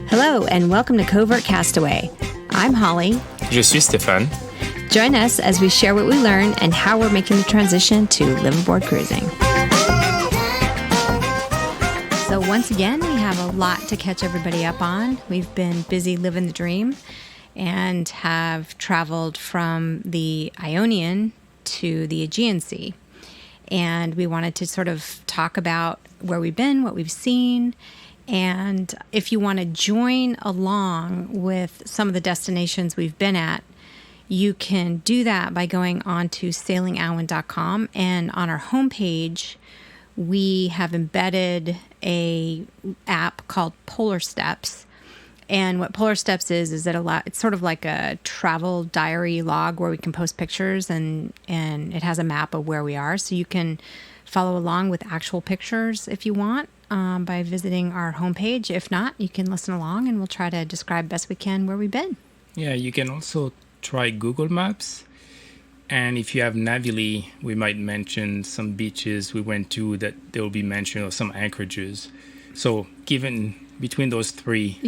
Hello, and welcome to Covert Castaway. I'm Holly. Je suis Stéphane. Join us as we share what we learn and how we're making the transition to liveaboard cruising. So once again, we have a lot to catch everybody up on. We've been busy living the dream and have traveled from the Ionian to the Aegean Sea. And we wanted to sort of talk about where we've been, what we've seen. And if you want to join along with some of the destinations we've been at, you can do that by going on to sailingalwyn.com. And on our homepage, we have embedded a app called Polar Steps. And what Polar Steps is it's sort of like a travel diary log where we can post pictures and it has a map of where we are. So you can follow along with actual pictures if you want by visiting our homepage. If not, you can listen along and we'll try to describe best we can where we've been. Yeah, you can also try Google Maps. And if you have Navily, we might mention some beaches we went to that there will be mention of some anchorages. So given between those three,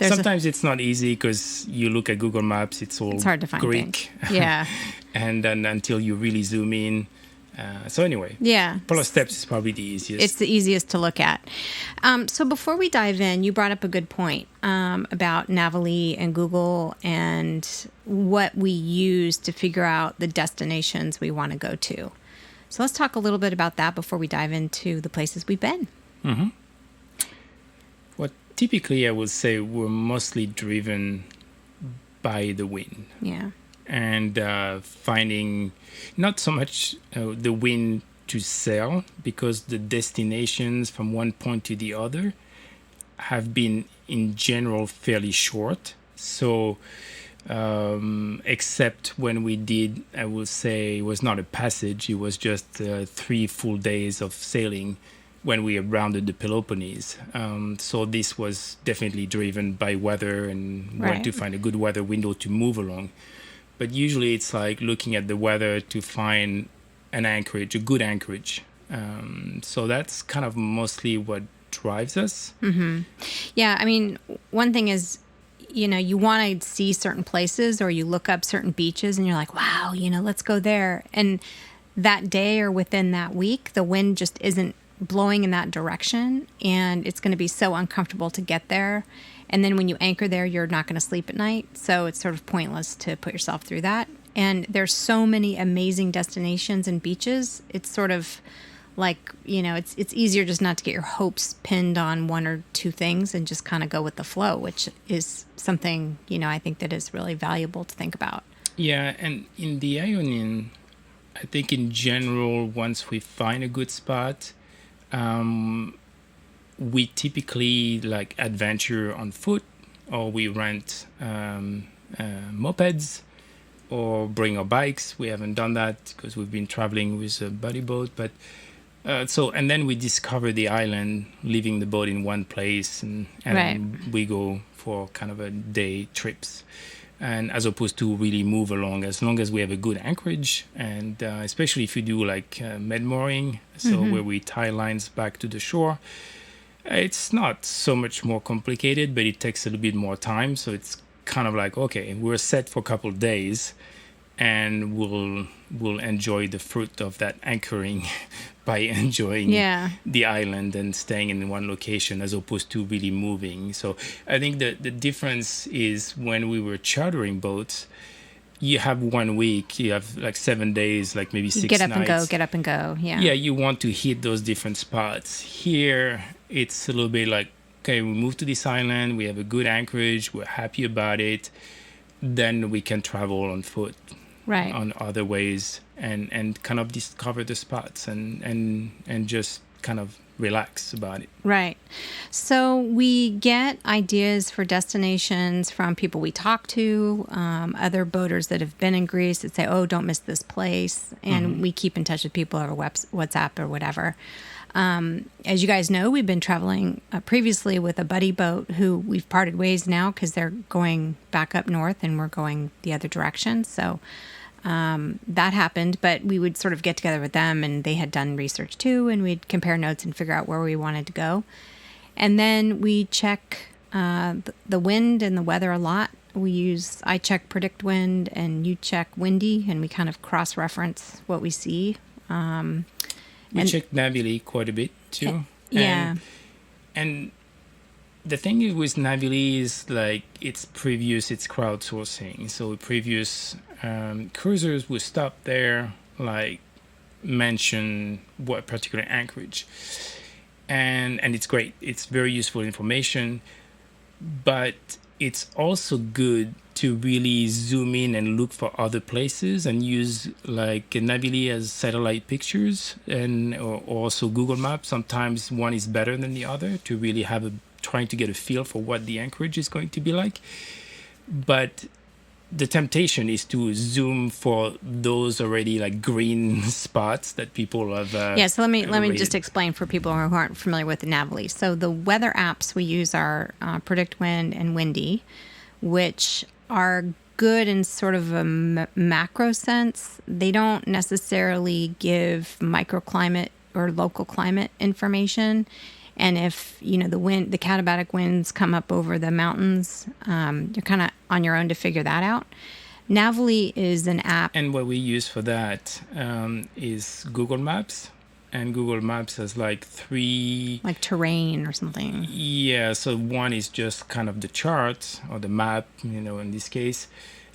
sometimes it's not easy because you look at Google Maps, it's hard to find Greek. Yeah. And then until you really zoom in. So anyway, Polar Steps is probably the easiest. It's the easiest to look at. So before we dive in, you brought up a good point about Navily and Google and what we use to figure out the destinations we want to go to. So let's talk a little bit about that before we dive into the places we've been. Mm-hmm. Well, typically I would say we're mostly driven by the wind. Yeah. And finding not so much the wind to sail, because the destinations from one point to the other have been in general fairly short. So except when we did, I will say, it was not a passage, it was just 3 full days of sailing when we rounded the Peloponnese. So this was definitely driven by weather and where to find a good weather window to move along. But usually it's like looking at the weather to find an anchorage, a good anchorage. So that's kind of mostly what drives us. Mm-hmm. Yeah, I mean, one thing is, you want to see certain places or you look up certain beaches and you're like, wow, let's go there. And that day or within that week, the wind just isn't blowing in that direction. And it's going to be so uncomfortable to get there. And then when you anchor there, you're not going to sleep at night. So it's sort of pointless to put yourself through that. And there's so many amazing destinations and beaches. It's sort of like, it's easier just not to get your hopes pinned on one or two things and just kind of go with the flow, which is something, I think that is really valuable to think about. Yeah. And in the Ionian, I think in general, once we find a good spot, we typically like adventure on foot, or we rent mopeds, or bring our bikes. We haven't done that because we've been traveling with a buddy boat. But and then we discover the island, leaving the boat in one place, and we go for kind of a day trips. And as opposed to really move along, as long as we have a good anchorage, and especially if you do like med mooring, where we tie lines back to the shore. It's not so much more complicated, but it takes a little bit more time. So it's kind of like, okay, we're set for a couple of days, and we'll enjoy the fruit of that anchoring by enjoying the island and staying in one location as opposed to really moving. So I think the difference is when we were chartering boats, you have 1 week, you have like 7 days, like maybe 6 nights. Get up and go. Yeah. Yeah, you want to hit those different spots. Here, it's a little bit like, okay, we moved to this island, we have a good anchorage, we're happy about it. Then we can travel on foot on other ways and kind of discover the spots and just kind of relax about it. Right. So we get ideas for destinations from people we talk to, other boaters that have been in Greece that say, oh, don't miss this place. And we keep in touch with people over WhatsApp or whatever. As you guys know, we've been traveling previously with a buddy boat who we've parted ways now because they're going back up north and we're going the other direction. So that happened, but we would sort of get together with them, and they had done research too, and we'd compare notes and figure out where we wanted to go. And then we check the wind and the weather a lot. I check predict wind and you check windy, and we kind of cross-reference what we see. We check Navily quite a bit too. Yeah. And the thing with Navily is like it's crowdsourcing. So previous cruisers would stop there, like mention what particular anchorage. And it's great. It's very useful information. But it's also good to really zoom in and look for other places and use like Navily as satellite pictures and or also Google Maps. Sometimes one is better than the other to really trying to get a feel for what the anchorage is going to be like. But the temptation is to zoom for those already like green spots that people have. So let me just explain for people who aren't familiar with the Navily. So the weather apps we use are Predict Wind and Windy, which are good in sort of a macro sense. They don't necessarily give microclimate or local climate information. And if, the katabatic winds come up over the mountains, you're kind of on your own to figure that out. Navily is an app. And what we use for that is Google Maps. And Google Maps has like 3... Like terrain or something. Yeah, so one is just kind of the chart or the map, in this case.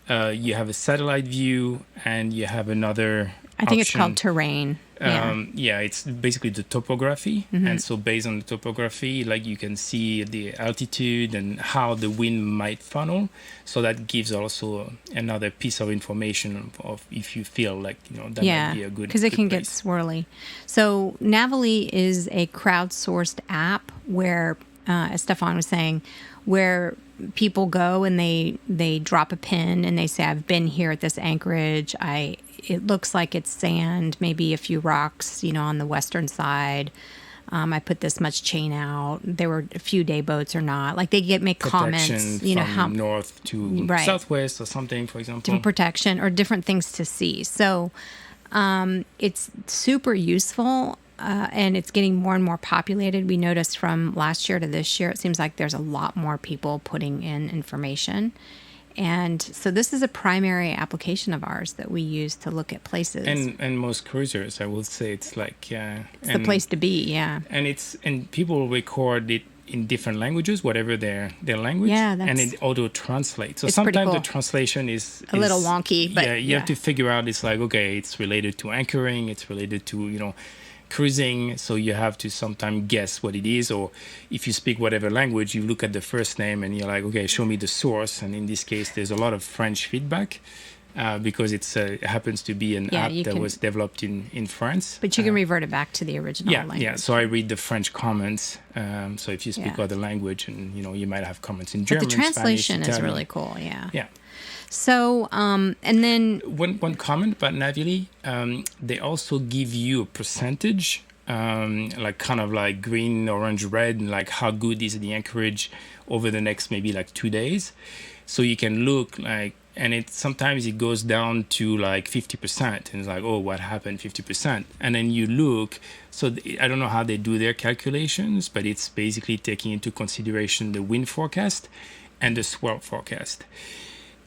You have a satellite view and you have another I think it's called terrain. It's basically the topography. Mm-hmm. And so based on the topography, like you can see the altitude and how the wind might funnel. So that gives also another piece of information of if you feel like, that might be a good because it can place. get swirly. So Navily is a crowdsourced app where, as Stefan was saying, where people go and they drop a pin and they say, I've been here at this anchorage. It looks like it's sand, maybe a few rocks, on the western side. I put this much chain out. There were a few day boats or not. Like they make comments, from how north to southwest or something, for example. Different protection or different things to see. So it's super useful. And it's getting more and more populated. We noticed from last year to this year, it seems like there's a lot more people putting in information. And so this is a primary application of ours that we use to look at places. And most cruisers, I would say it's like... it's the place to be, yeah. And people record it in different languages, whatever their language. Yeah, and it auto-translates. So it's sometimes cool. The translation is... a little wonky, but... you have to figure out, it's like, okay, it's related to anchoring, it's related to, cruising, so you have to sometimes guess what it is, or if you speak whatever language, you look at the first name and you're like, okay, show me the source. And in this case, there's a lot of French feedback because it happens to be an app that was developed in France. But you can revert it back to the original language. Yeah, so I read the French comments. So if you speak other language, and you might have comments in German, but the translation Spanish, is really cool, yeah. Yeah. So, and then... One comment about Navily, they also give you a percentage, like kind of like green, orange, red, and like how good is the anchorage over the next maybe like 2 days. So you can look like, and sometimes it goes down to like 50%. And it's like, oh, what happened, 50%? And then you look, so I don't know how they do their calculations, but it's basically taking into consideration the wind forecast and the swell forecast.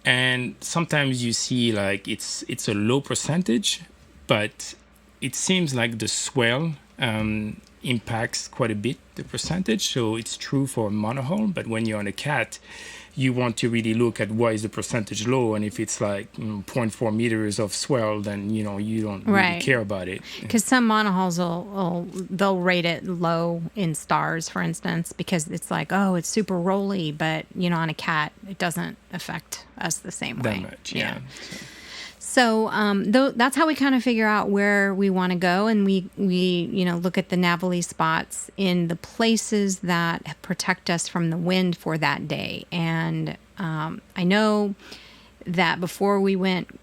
And sometimes you see like it's a low percentage, but it seems like the swell impacts quite a bit the percentage. So it's true for a monohull, but when you're on a cat, you want to really look at why is the percentage low, and if it's like 0.4 meters of swell, then you don't really care about it. Because some monohulls they'll rate it low in stars, for instance, because it's like, oh, it's super rolly, but on a cat it doesn't affect us the same way. That much, yeah. So that's how we kind of figure out where we want to go, and we look at the Navily spots in the places that protect us from the wind for that day. And I know that before we went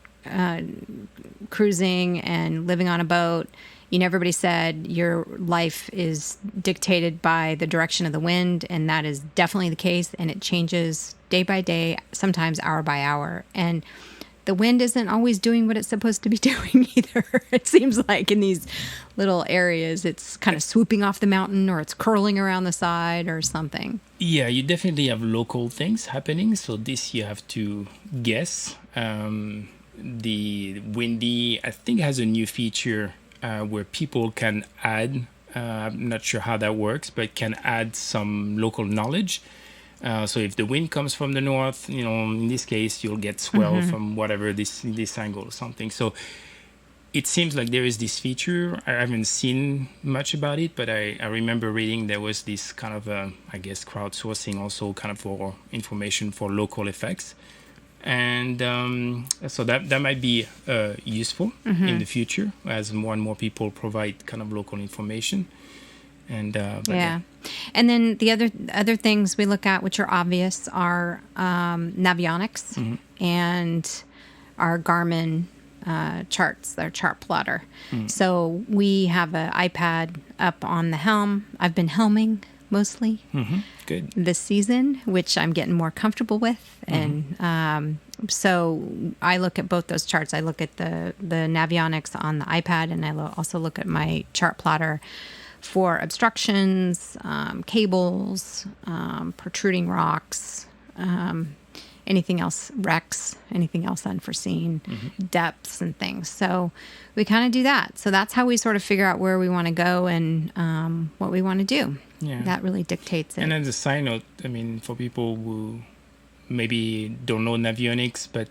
cruising and living on a boat, everybody said your life is dictated by the direction of the wind, and that is definitely the case, and it changes day by day, sometimes hour by hour. And the wind isn't always doing what it's supposed to be doing either. It seems like in these little areas, it's kind of swooping off the mountain or it's curling around the side or something. Yeah, you definitely have local things happening. So this you have to guess. The windy, I think, has a new feature where people can add. I'm not sure how that works, but can add some local knowledge. So if the wind comes from the north, in this case, you'll get swell from whatever this angle or something. So it seems like there is this feature. I haven't seen much about it, but I remember reading there was this kind of, I guess, crowdsourcing also kind of for information for local effects. And so that might be useful in the future as more and more people provide kind of local information. And yeah. And then the other things we look at, which are obvious, are navionics and our Garmin charts, their chart plotter. So we have an iPad up on the helm. I've been helming mostly good this season, which I'm getting more comfortable with. And so I look at both those charts. I look at the navionics on the iPad, and I also look at my chart plotter for obstructions, cables, protruding rocks, anything else, wrecks, anything else unforeseen, depths and things. So we kind of do that. So that's how we sort of figure out where we want to go and what we want to do. Yeah. That really dictates it. And as a side note, I mean, for people who maybe don't know navionics, but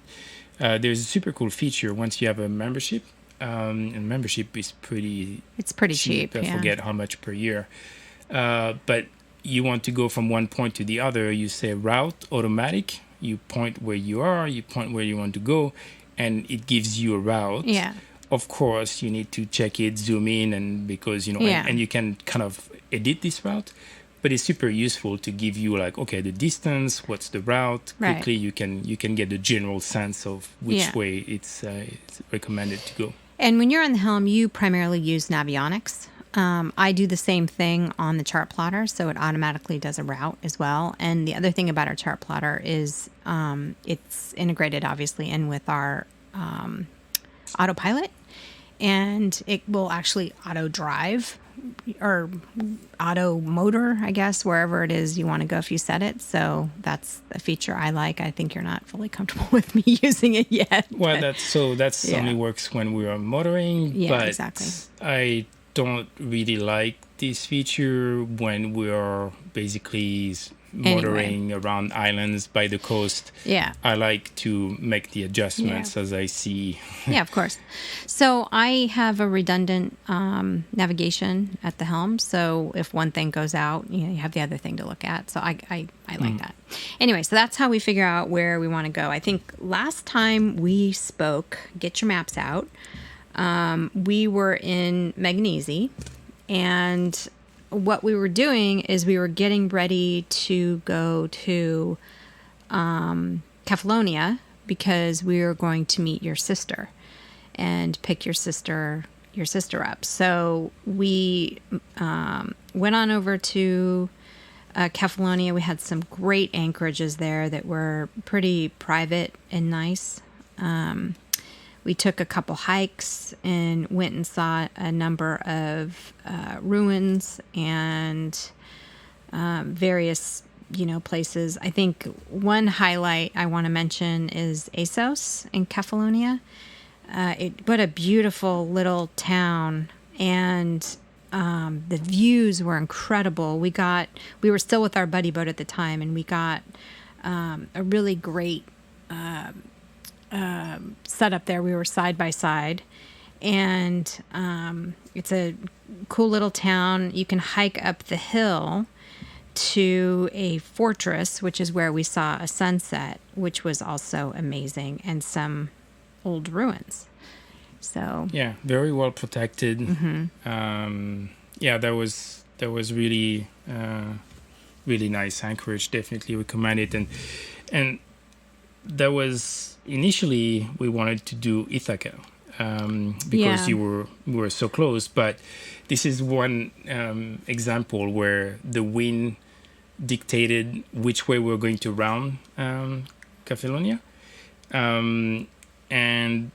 there's a super cool feature once you have a membership. And membership is pretty cheap. I forget how much per year. But you want to go from one point to the other. You say route automatic. You point where you are. You point where you want to go, and it gives you a route. Yeah. Of course, you need to check it, zoom in, and because and you can kind of edit this route. But it's super useful to give you like, okay, the distance, what's the route. Quickly, you can get the general sense of which way it's recommended to go. And when you're on the helm, you primarily use navionics. I do the same thing on the chart plotter, so it automatically does a route as well. And the other thing about our chart plotter is it's integrated, obviously, in with our autopilot, and it will actually auto drive or auto motor, I guess, wherever it is you want to go if you set it. So that's a feature I like. I think you're not fully comfortable with me using it yet. Well, that's only works when we are motoring. Yeah, but exactly. I don't really like this feature when we are basically motoring around islands by the coast. Yeah. I like to make the adjustments as I see. Yeah, of course. So I have a redundant navigation at the helm. So if one thing goes out, you have the other thing to look at. So I like that. Anyway, so that's how we figure out where we want to go. I think last time we spoke, get your maps out. We were in Peloponnese, and what we were doing is we were getting ready to go to Kefalonia because we were going to meet your sister and pick your sister up. So we went on over to Kefalonia. We had some great anchorages there that were pretty private and nice. We took a couple hikes and went and saw a number of ruins and various, places. I think one highlight I want to mention is Assos in Kefalonia. What a beautiful little town, and the views were incredible. We were still with our buddy boat at the time, and we got a really great set up there. We were side by side, and it's a cool little town. You can hike up the hill to a fortress, which is where we saw a sunset, which was also amazing, and some old ruins. So yeah, very well protected. That was really really nice anchorage. Definitely recommend it. And that was initially we wanted to do Ithaca because we were so close, but this is one example where the wind dictated which way we were going to round Kefalonia. And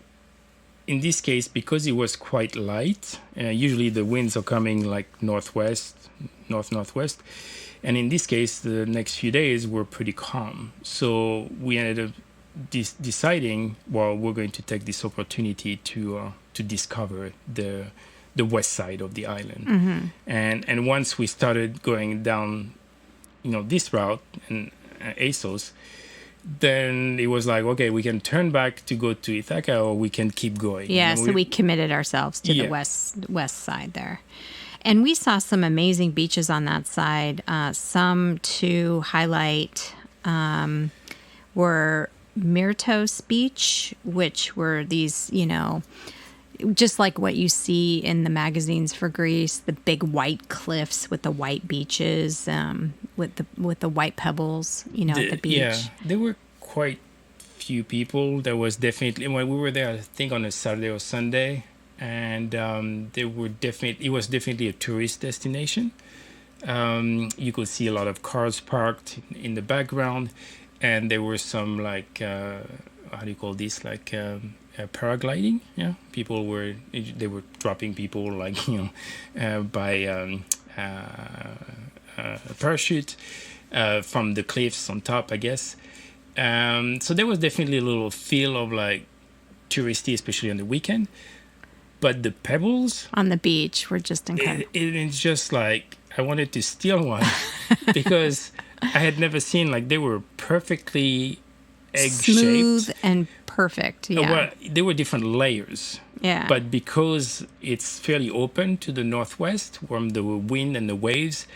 in this case, because it was quite light, usually the winds are coming like northwest, northwest. And in this case, the next few days were pretty calm. So we ended up deciding, well, we're going to take this opportunity to discover the west side of the island. And once we started going down, this route and ASOS, then it was like, okay, we can turn back to go to Ithaca, or we can keep going. Yeah, so we committed ourselves to the west side there. And we saw some amazing beaches on that side. Some to highlight were Myrtos Beach, which were these, just like what you see in the magazines for Greece, the big white cliffs with the white beaches, with the white pebbles, at the beach. Yeah, there were quite few people. There was definitely, when we were there, I think on a Saturday or Sunday, and it was definitely a tourist destination. You could see a lot of cars parked in the background, and there were some like how do you call this, like paragliding. Yeah, they were dropping people like by a parachute from the cliffs on top, I guess. So there was definitely a little feel of like touristy, especially on the weekend. But the pebbles on the beach were just incredible. It's just like I wanted to steal one because I had never seen, like, they were perfectly egg-shaped. Smooth and perfect, yeah. Well, they were different layers. Yeah. But because it's fairly open to the northwest from the wind and the waves,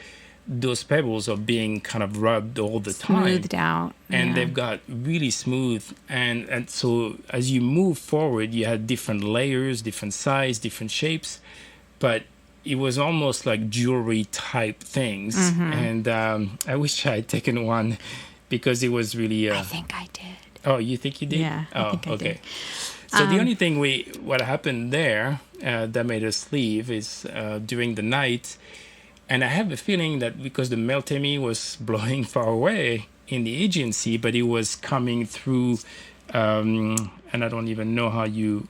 those pebbles are being kind of rubbed all the time. Smoothed out. And they've got really smooth. And so as you move forward, you had different layers, different size, different shapes. But it was almost like jewelry type things. And I wish I had taken one because it was really... I think I did. Oh, you think you did? Yeah, I think I did. So the only thing what happened there that made us leave is during the night, and I have a feeling that because the Meltemi was blowing far away in the Aegean Sea, but it was coming through, and I don't even know how you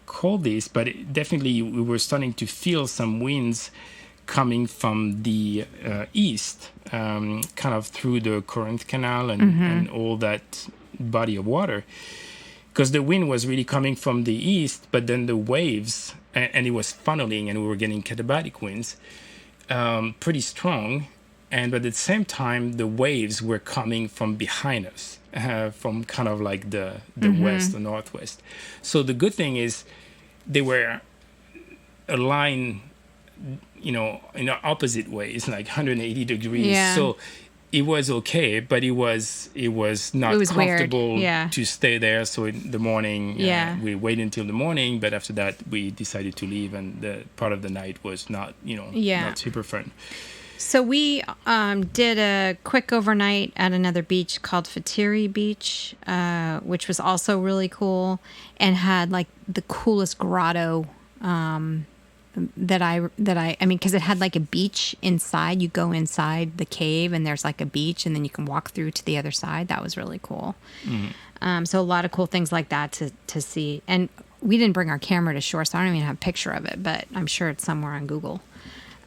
call this, but definitely we were starting to feel some winds coming from the east, kind of through the Corinth Canal and all that body of water. Because the wind was really coming from the east, but then the waves, and it was funneling, and we were getting katabatic winds, pretty strong. But at the same time, the waves were coming from behind us, from kind of like the west, the northwest. So the good thing is they were aligned, in opposite ways, like 180 degrees. Yeah. So it was okay, but it was not comfortable to stay there. So in the morning, we waited until the morning, but after that we decided to leave, and the part of the night was not, not super fun. So we did a quick overnight at another beach called Fatiri Beach, which was also really cool and had like the coolest grotto that I mean, because it had like a beach inside. You go inside the cave and there's like a beach, and then you can walk through to the other side. That was really cool. So a lot of cool things like that to see. And we didn't bring our camera to shore, so I don't even have a picture of it, but I'm sure it's somewhere on Google.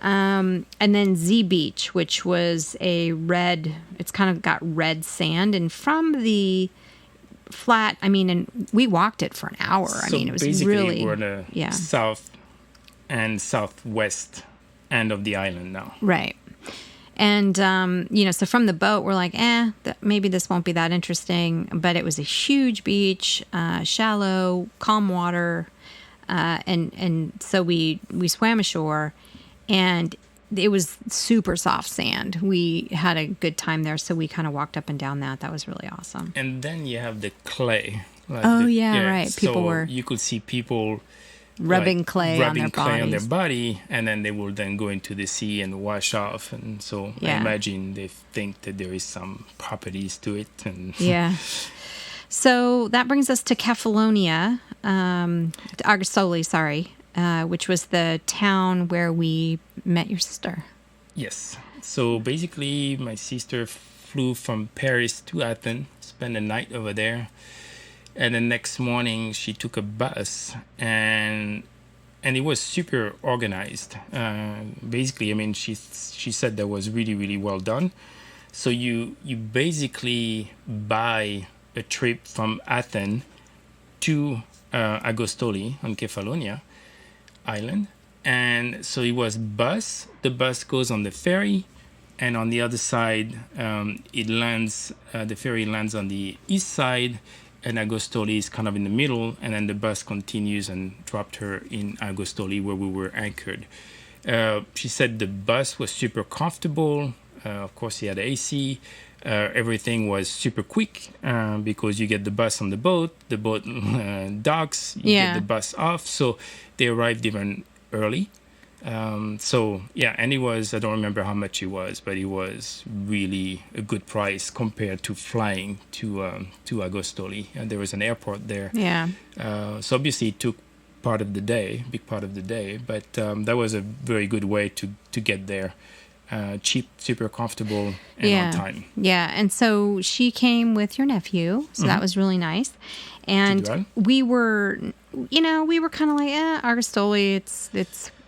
And then Z Beach, which was it's kind of got red sand, and from the flat, and we walked it for an hour. It was really... we're in the south and southwest end of the island now. Right. And, so from the boat, we're like, maybe this won't be that interesting. But it was a huge beach, shallow, calm water. And so we swam ashore, and it was super soft sand. We had a good time there, so we kind of walked up and down that. That was really awesome. And then you have the clay. Right. You could see people rubbing clay on their body, and then they will then go into the sea and wash off. And so I imagine they think that there is some properties to it. And So that brings us to Kefalonia, Argosoli, which was the town where we met your sister. Yes. So basically, my sister flew from Paris to Athens, spent a night over there. And the next morning, she took a bus, and it was super organized. Basically, I mean, she said that was really, really well done. So you basically buy a trip from Athens to Agostoli on Kefalonia Island. And so it was bus. The bus goes on the ferry, and on the other side, it lands. The ferry lands on the east side, and Agostoli is kind of in the middle. And then the bus continues and dropped her in Agostoli, where we were anchored. She said the bus was super comfortable. Of course, he had AC. Everything was super quick because you get the bus on the boat docks, you get the bus off. So they arrived even early. So yeah, and it was, I don't remember how much it was, but it was really a good price compared to flying to Agostoli. And there was an airport there. Yeah. So obviously it took big part of the day, but that was a very good way to get there. Cheap, super comfortable, and on time. Yeah, and so she came with your nephew, so that was really nice. And we were kind of like, Argostoli,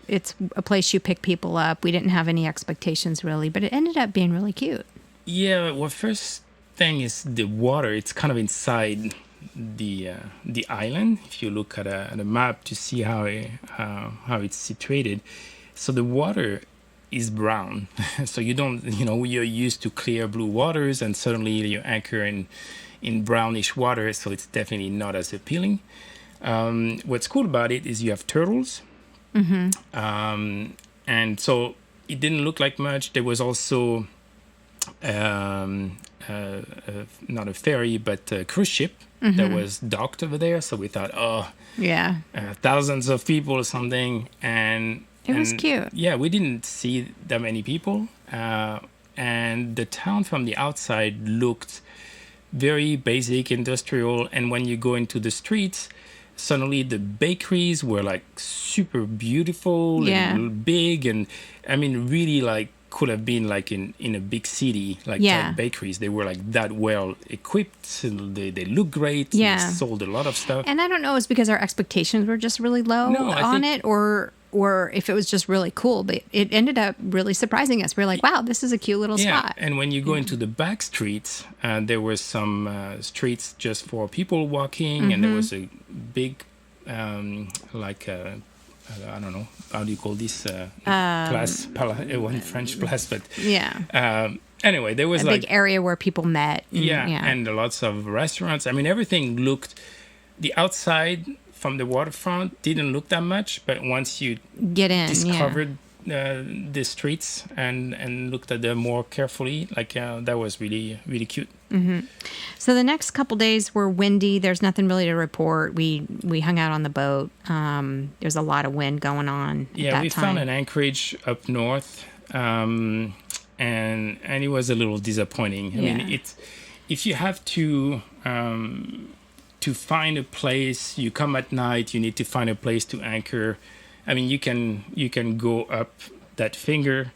it's a place you pick people up. We didn't have any expectations really, but it ended up being really cute. Yeah, well, first thing is the water. It's kind of inside the island. If you look at a map to see how it's situated, so the water is brown. So you don't, you're used to clear blue waters, and suddenly you anchor in brownish water, so it's definitely not as appealing. What's cool about it is you have turtles. And so it didn't look like much. There was also not a ferry, but a cruise ship that was docked over there. So we thought, thousands of people or something. And it was cute. Yeah, we didn't see that many people. And the town from the outside looked very basic, industrial. And when you go into the streets, suddenly the bakeries were like super beautiful and big. And I mean, really like could have been like in a big city, like type bakeries. They were like that well equipped. And they look great. They sold a lot of stuff. And I don't know, it's because our expectations were just really low on it, or if it was just really cool, but it ended up really surprising us. We were like, wow, this is a cute little spot. And when you go into the back streets, there were some streets just for people walking, and there was a big, I don't know, how do you call this? Place, one French place, but anyway, there was a big area where people met. And lots of restaurants. I mean, everything looked, the outside from the waterfront didn't look that much, but once you discovered the streets and looked at them more carefully, that was really, really cute. So the next couple days were windy. There's nothing really to report. We hung out on the boat. There's a lot of wind going on at that time. We found an anchorage up north, and it was a little disappointing. I mean, if you have to find a place, you come at night, you need to find a place to anchor. I mean, you can go up that finger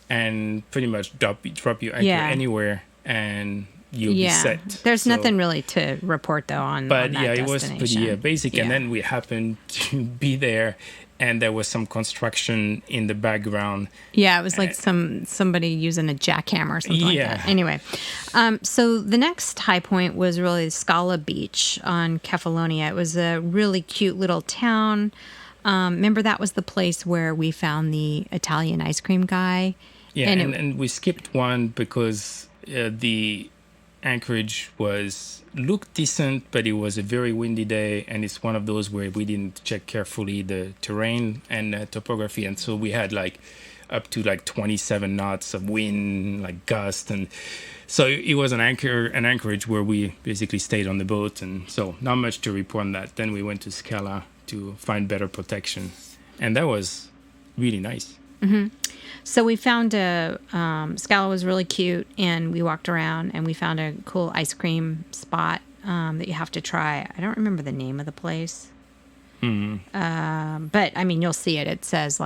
and pretty much drop your anchor anywhere, and you'll be set. There's nothing really to report though on that it was pretty basic. And then we happened to be there, and there was some construction in the background. Yeah, it was like somebody using a jackhammer or something like that. Anyway, so the next high point was really Scala Beach on Kefalonia. It was a really cute little town. Remember, that was the place where we found the Italian ice cream guy. Yeah, and we skipped one because the anchorage looked decent, but it was a very windy day, and it's one of those where we didn't check carefully the terrain and topography, and so we had up to 27 knots of wind, gust, and so it was an anchorage where we basically stayed on the boat, and so not much to report on that. Then we went to Scala to find better protection, and that was really nice. So we found Scala was really cute, and we walked around and we found a cool ice cream spot that you have to try. I don't remember the name of the place. But I mean, you'll see it. It says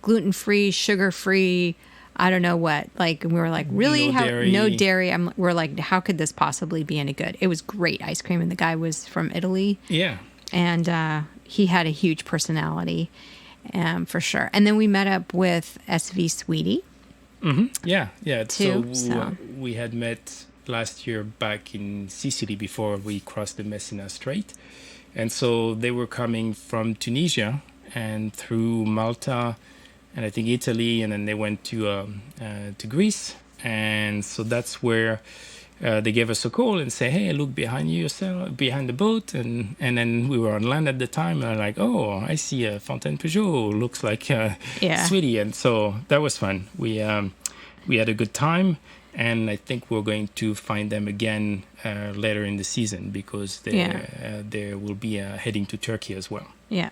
gluten-free, sugar-free I don't know what. Like, we were like, really? No dairy. No dairy. We're like, how could this possibly be any good? It was great ice cream, and the guy was from Italy. Yeah. And he had a huge personality, for sure. And then we met up with SV Sweetie. Mm-hmm. Yeah, yeah. Too, So we had met last year back in Sicily before we crossed the Messina Strait. And so they were coming from Tunisia and through Malta and I think Italy, and then they went to Greece. And so that's where they gave us a call and say, hey, look behind the boat. And then we were on land at the time, and I'm like, oh, I see a Fontaine Peugeot. Looks like Sweetie. And so that was fun. We had a good time. And I think we're going to find them again later in the season because they will be heading to Turkey as well. Yeah.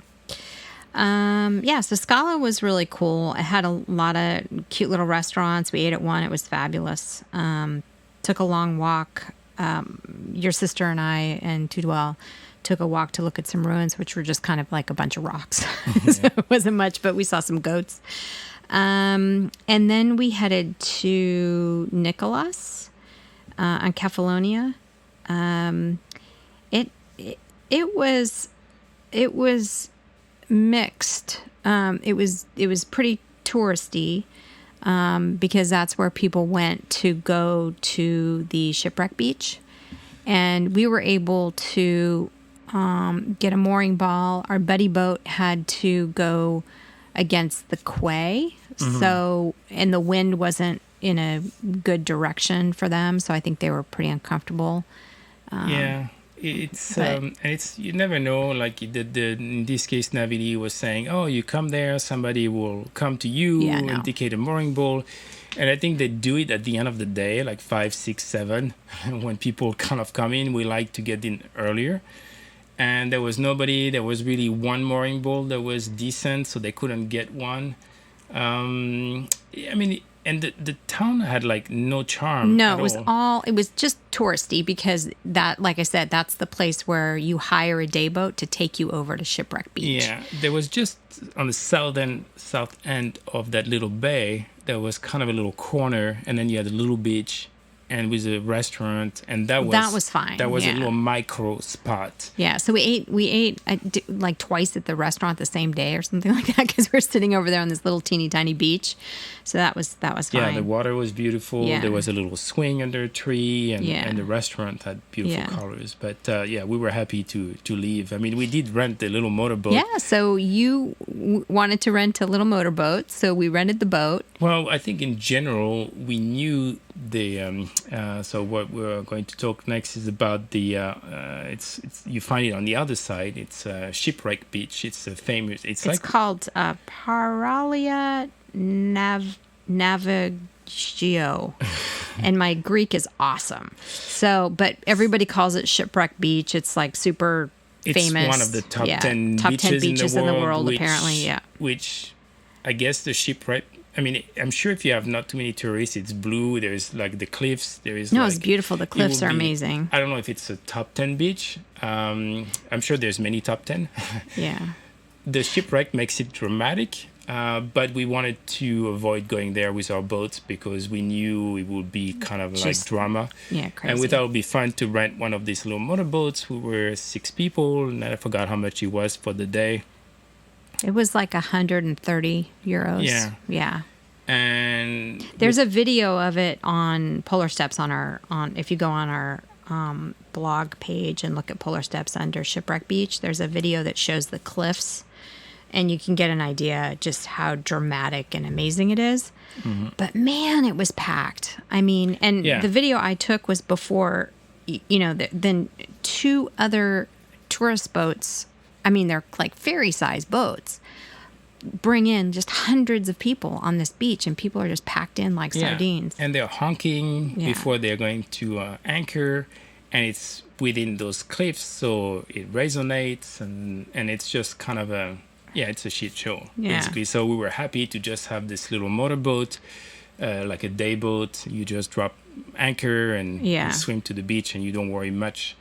So Scala was really cool. It had a lot of cute little restaurants. We ate at one. It was fabulous. Took a long walk. Your sister and I and Tudwell took a walk to look at some ruins, which were just kind of like a bunch of rocks. So it wasn't much, but we saw some goats. And then we headed to Nicholas on Kefalonia. It was mixed. It was pretty touristy because that's where people went to go to the shipwreck beach, and we were able to get a mooring ball. Our buddy boat had to go against the quay, and the wind wasn't in a good direction for them, so I think they were pretty uncomfortable. It's you never know. Like in this case, Navidi was saying, "Oh, you come there, somebody will come to you, indicate a mooring ball," and I think they do it at the end of the day, like 5, 6, 7, when people kind of come in. We like to get in earlier, and there was nobody. There was really one mooring ball that was decent, so they couldn't get one. And the town had like no charm. No, it was just touristy because that, like I said, that's the place where you hire a day boat to take you over to Shipwreck Beach. Yeah, there was just on the south end of that little bay, there was kind of a little corner, and then you had a little beach and with a restaurant, and that was fine. That was a little micro spot. Yeah, so we ate like twice at the restaurant the same day or something like that because we're sitting over there on this little teeny tiny beach. So that was fine. Yeah, the water was beautiful. Yeah. There was a little swing under a tree, and the restaurant had beautiful colors. But we were happy to leave. I mean, we did rent a little motorboat. Yeah, so you wanted to rent a little motorboat, so we rented the boat. Well, I think in general we knew the. So what we're going to talk next is about the. It's you find it on the other side. It's Shipwreck Beach. It's a famous. It's called Paralia Navigio, and my Greek is awesome. So, but everybody calls it Shipwreck Beach. It's like super famous. It's one of the top 10 beaches in the world, apparently. Yeah. Which, I guess the shipwreck. I mean, I'm sure if you have not too many tourists, it's blue. There's like the cliffs. It's beautiful. The cliffs are amazing. I don't know if it's a top 10 beach. I'm sure there's many top 10. Yeah. The shipwreck makes it dramatic, but we wanted to avoid going there with our boats because we knew it would be kind of like drama. Yeah, crazy. And we thought it would be fun to rent one of these little motorboats. We were 6 people, and I forgot how much it was for the day. It was like 130 euros. Yeah. Yeah. And there's a video of it on Polar Steps if you go on our blog page and look at Polar Steps under Shipwreck Beach, there's a video that shows the cliffs, and you can get an idea just how dramatic and amazing it is. Mm-hmm. But man, it was packed. I mean, and the video I took was before, then 2 other tourist boats. I mean, they're like ferry-sized boats. Bring in just hundreds of people on this beach, and people are just packed in like sardines. And they're honking before they're going to anchor, and it's within those cliffs, so it resonates, and it's just kind of it's a shit show, basically. So we were happy to just have this little motorboat, like a day boat. You just drop anchor and you swim to the beach, and you don't worry much.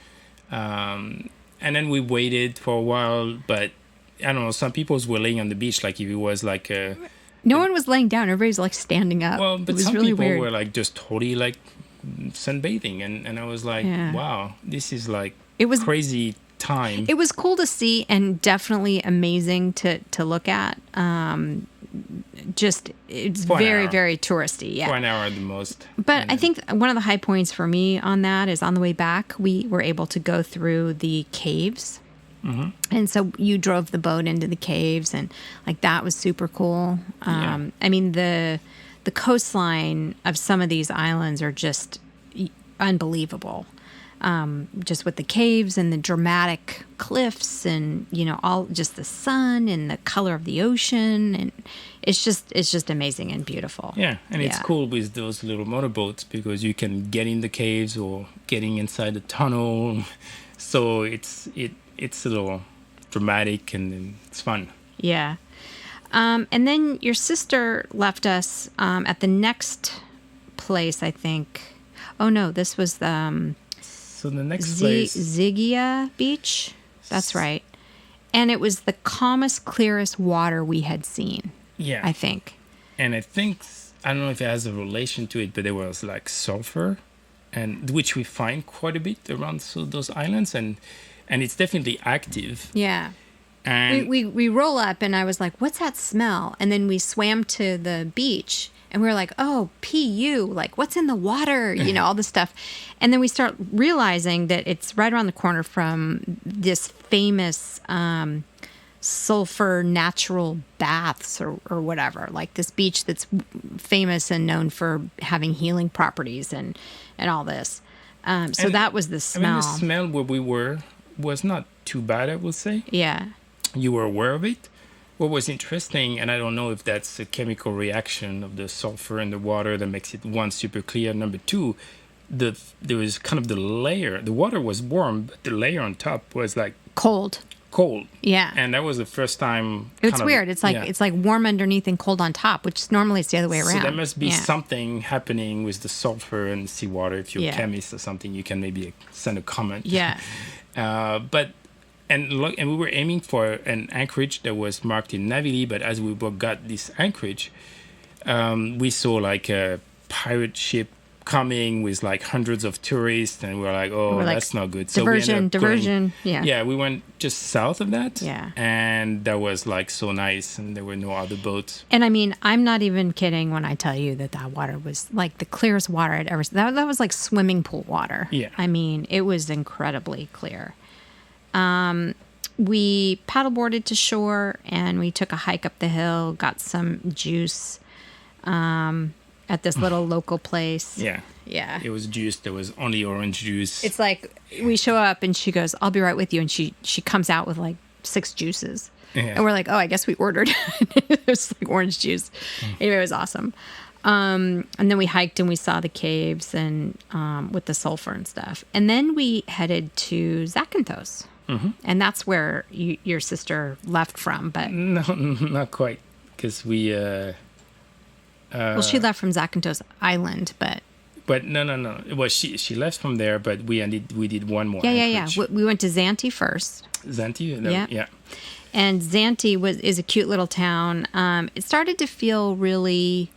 And then we waited for a while, but I don't know, some people were laying on the beach like if it was like a No one was laying down. Everybody's like standing up. Well, It but was some really people weird. were like just totally like sunbathing, and I was like, Yeah. wow, this is like It was crazy time. It was cool to see and definitely amazing to look at. Just it's For an very, hour. very touristy. Yeah. For an hour at the most. But And I then- think one of the high points for me on that is on the way back, we were able to go through the caves. Mm-hmm. And so you drove the boat into the caves, and like that was super cool. Yeah. I mean, the coastline of some of these islands are just unbelievable. Just with the caves and the dramatic cliffs, and all just the sun and the color of the ocean, and it's just amazing and beautiful. Yeah, and it's Yeah. cool with those little motorboats because you can get in the caves or getting inside the tunnel. So it's a little dramatic and it's fun. Yeah. And then your sister left us at the next place, I think. Oh no, this was the So the next place, Zygia Beach. That's right. And it was the calmest, clearest water we had seen, yeah, I think. and I don't know if it has a relation to it, but there was like sulfur, and which we find quite a bit around those islands, and it's definitely active. Yeah. And We roll up, and I was like, what's that smell? And then we swam to the beach, and we were like, oh, PU, like what's in the water? All this stuff. And then we start realizing that it's right around the corner from this famous sulfur natural baths or whatever, like this beach that's famous and known for having healing properties and all this. So And, that was the I smell. mean, the smell where we were was not too bad, I will say. Yeah. You were aware of it. What was interesting, and I don't know if that's a chemical reaction of the sulfur in the water that makes it, one, super clear, number two, there was kind of the layer. The water was warm, but the layer on top was like Cold. cold. Yeah. And that was the first time. It's kind of- weird. It's like yeah. it's like warm underneath and cold on top, which normally it's the other way around. So there must be Yeah. something happening with the sulfur and seawater. If you're Yeah. a chemist or something, you can maybe send a comment. Yeah. And we were aiming for an anchorage that was marked in navily, but as we got this anchorage, we saw like a pirate ship coming with like hundreds of tourists, and we were like, oh, We're like, that's not good. diversion. Yeah. Yeah, we went just south of that. Yeah. And that was like so nice, and there were no other boats. And I mean, I'm not even kidding when I tell you that water was like the clearest water I'd ever seen. That was like swimming pool water. Yeah. I mean, it was incredibly clear. We paddleboarded to shore, and we took a hike up the hill, got some juice at this little local place. Yeah. Yeah. It was juice. There was only orange juice. It's like we show up and she goes, I'll be right with you. And she comes out with like 6 juices. Yeah. And we're like, oh, I guess we ordered. It was like orange juice. Anyway, it was awesome. And then we hiked and we saw the caves and with the sulfur and stuff. And then we headed to Zakynthos. Mm-hmm. And that's where your sister left from. But No, not quite. Because we... well, she left from Zakynthos Island, but... But no. Well, she left from there, but we did one more. Yeah. anchorage. We went to Zante first. Zante? No, Yeah. yeah. And Zante is a cute little town. It started to feel really...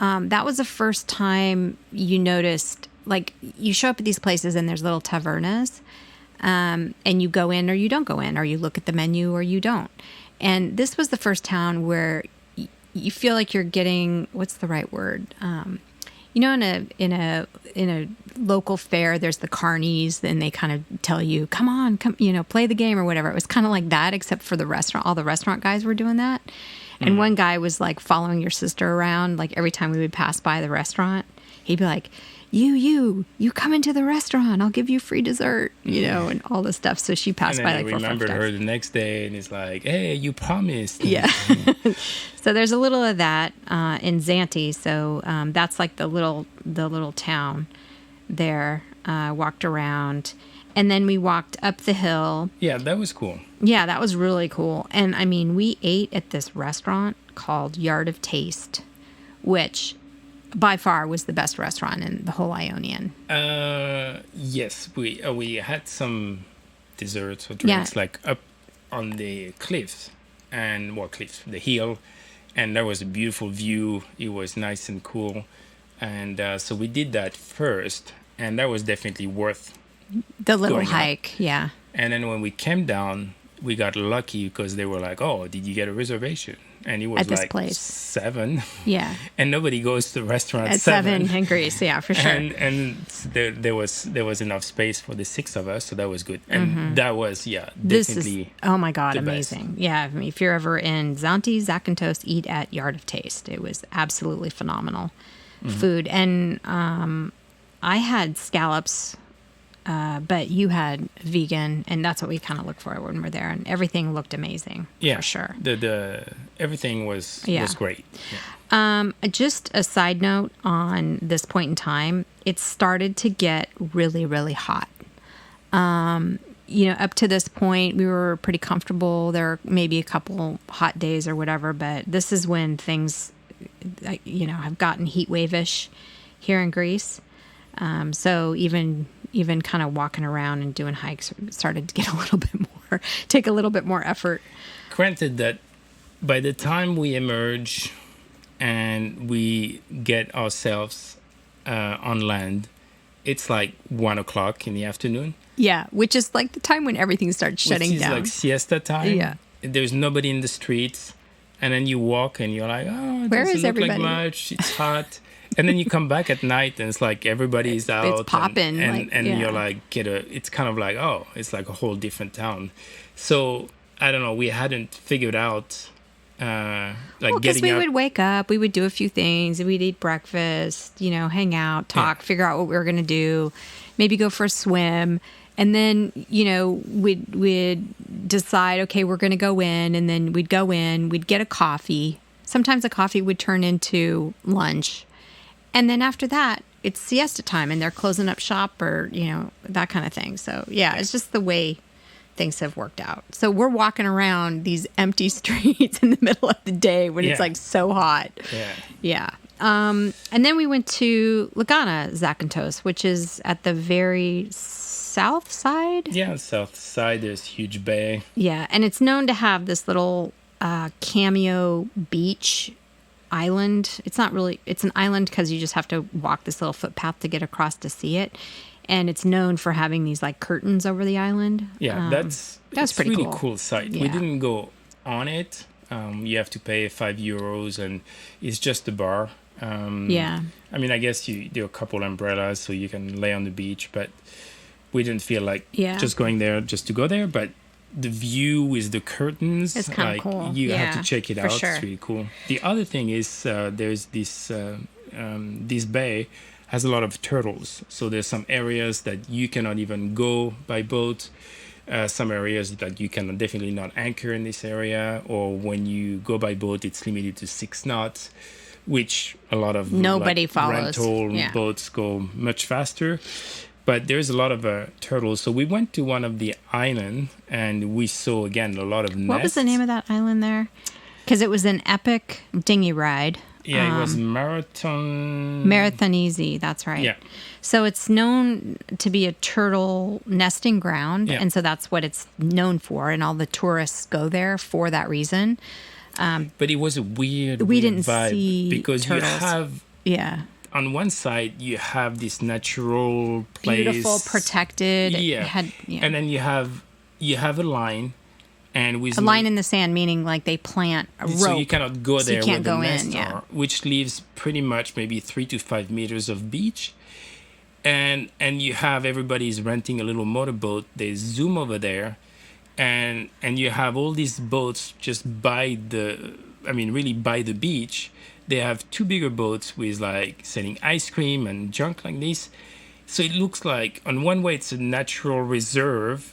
that was the first time you noticed, like, you show up at these places and there's little tavernas, and you go in or you don't go in, or you look at the menu or you don't. And this was the first town where you feel like you're getting, what's the right word? In a local fair, there's the carnies, and they kind of tell you, come, play the game or whatever. It was kind of like that, except for the restaurant. All the restaurant guys were doing that. And one guy was like following your sister around, like every time we would pass by the restaurant, he'd be like, you come into the restaurant, I'll give you free dessert, and all this stuff. So she passed And by then like I 4 or 5 remembered times. her the next day, and it's like, hey, you promised. Yeah. So there's a little of that in Zante. So that's like the little town there. Walked around, and then we walked up the hill. Yeah, that was cool. Yeah, that was really cool. And I mean, we ate at this restaurant called Yard of Taste, which by far was the best restaurant in the whole Ionian. Yes, we had some desserts or drinks like up on the cliffs, the hill, and that was a beautiful view. It was nice and cool, and so we did that first, and that was definitely worth The little going up. hike, yeah. And then when we came down, we got lucky because they were like, "Oh, did you get a reservation?" And it was At this like place. 7, Yeah. and nobody goes to the restaurant At 7 in Greece, yeah, for sure. And there was enough space for the 6 of us, so that was good. And that was This definitely is, oh my God, the best. amazing. Yeah, I mean, if you're ever in Zante, Zakynthos, eat at Yard of Taste. It was absolutely phenomenal food. And I had scallops, but you had vegan, and that's what we kind of look for when we're there. And everything looked amazing, for sure. The everything was great. Just a side note on this point in time, it started to get really, really hot. Up to this point, we were pretty comfortable. There were maybe a couple hot days or whatever, but this is when things, have gotten heat wave-ish here in Greece. So even kind of walking around and doing hikes started to get take a little bit more effort. Granted that by the time we emerge and we get ourselves on land, it's like 1:00 in the afternoon. Yeah, which is like the time when everything starts shutting which is down. like siesta time. Yeah. There's nobody in the streets. And then you walk and you're like, oh, it Where doesn't is look everybody? like much. It's hot. And then you come back at night and it's like everybody's out. It's popping. And you're like, it's kind of like, oh, it's like a whole different town. So, I don't know. We hadn't figured out Because getting we up. would wake up, we would do a few things, we'd eat breakfast, hang out, talk, figure out what we were going to do, maybe go for a swim. And then, we'd decide, okay, we're going to go in, and then we'd go in, we'd get a coffee. Sometimes a coffee would turn into lunch. And then after that, it's siesta time and they're closing up shop or, that kind of thing. So, it's just the way things have worked out. So we're walking around these empty streets in the middle of the day when it's like so hot. Yeah. And then we went to Lagana, Zakynthos, which is at the very south side. Yeah, south side, there's huge bay. Yeah, and it's known to have this little cameo beach island. It's not really, it's an island because you just have to walk this little footpath to get across to see it. And it's known for having these like curtains over the island. Yeah, that's pretty really cool. Cool site. Yeah. We didn't go on it. You have to pay €5 and it's just a bar. I mean, I guess there are a couple umbrellas so you can lay on the beach, but we didn't feel like just going there just to go there. But the view with the curtains, it's kind of cool. You have to check it out. Sure. It's really cool. The other thing is there's this bay has a lot of turtles. So there's some areas that you cannot even go by boat. Some areas that you can definitely not anchor in this area, or when you go by boat, it's limited to 6 knots, which a lot of nobody follows. Rental boats go much faster. But there's a lot of turtles. So we went to one of the island and we saw again a lot of nests. What was the name of that island there? Because it was an epic dinghy ride. Yeah, it was Marathonese, that's right. Yeah. So it's known to be a turtle nesting ground, Yeah. and so that's what it's known for, and all the tourists go there for that reason. But it was a weird didn't vibe see because turtles. you have on one side you have this natural place, beautiful, protected. And then you have a line. And with a line in the sand, meaning like they plant a rope. So you cannot go there you can't where go the in, nests are, which leaves pretty much maybe 3 to 5 meters of beach. And you have everybody's renting a little motorboat. They zoom over there. And you have all these boats just by the beach. They have 2 bigger boats with like selling ice cream and junk like this. So it looks like on one way it's a natural reserve.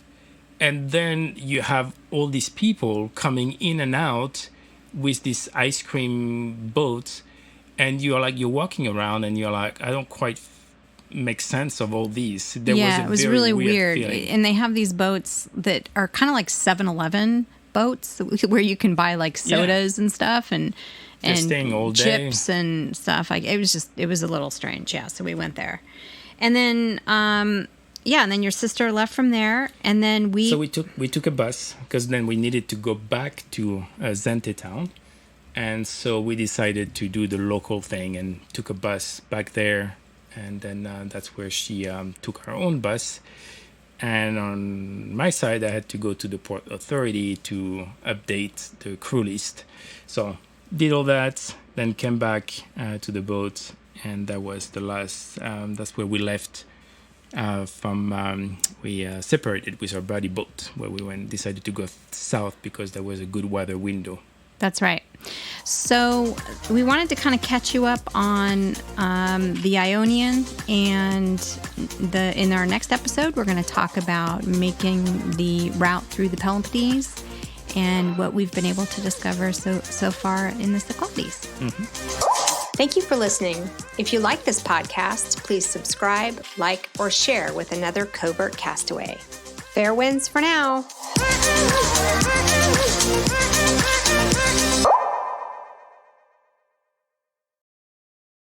And then you have all these people coming in and out with this ice cream boat, and you're walking around and you're like, I don't quite make sense of all these. It was really weird. Feeling. And they have these boats that are kind of like 7-Eleven boats where you can buy like sodas and stuff and staying all day. Chips and stuff. Like it was a little strange. Yeah, so we went there, and then. And then your sister left from there, and then we... So we took a bus, because then we needed to go back to Zante town, And so we decided to do the local thing and took a bus back there. And then that's where she took her own bus. And on my side, I had to go to the port authority to update the crew list. So did all that, then came back to the boat. And that was the last, that's where we left we separated with our buddy boat, where we decided to go south because there was a good weather window. That's right. So we wanted to kind of catch you up on the Ionian, and in our next episode, we're going to talk about making the route through the Peloponnese and what we've been able to discover so far in the Cyclades. Thank you for listening. If you like this podcast, please subscribe, like, or share with another covert castaway. Fair winds for now.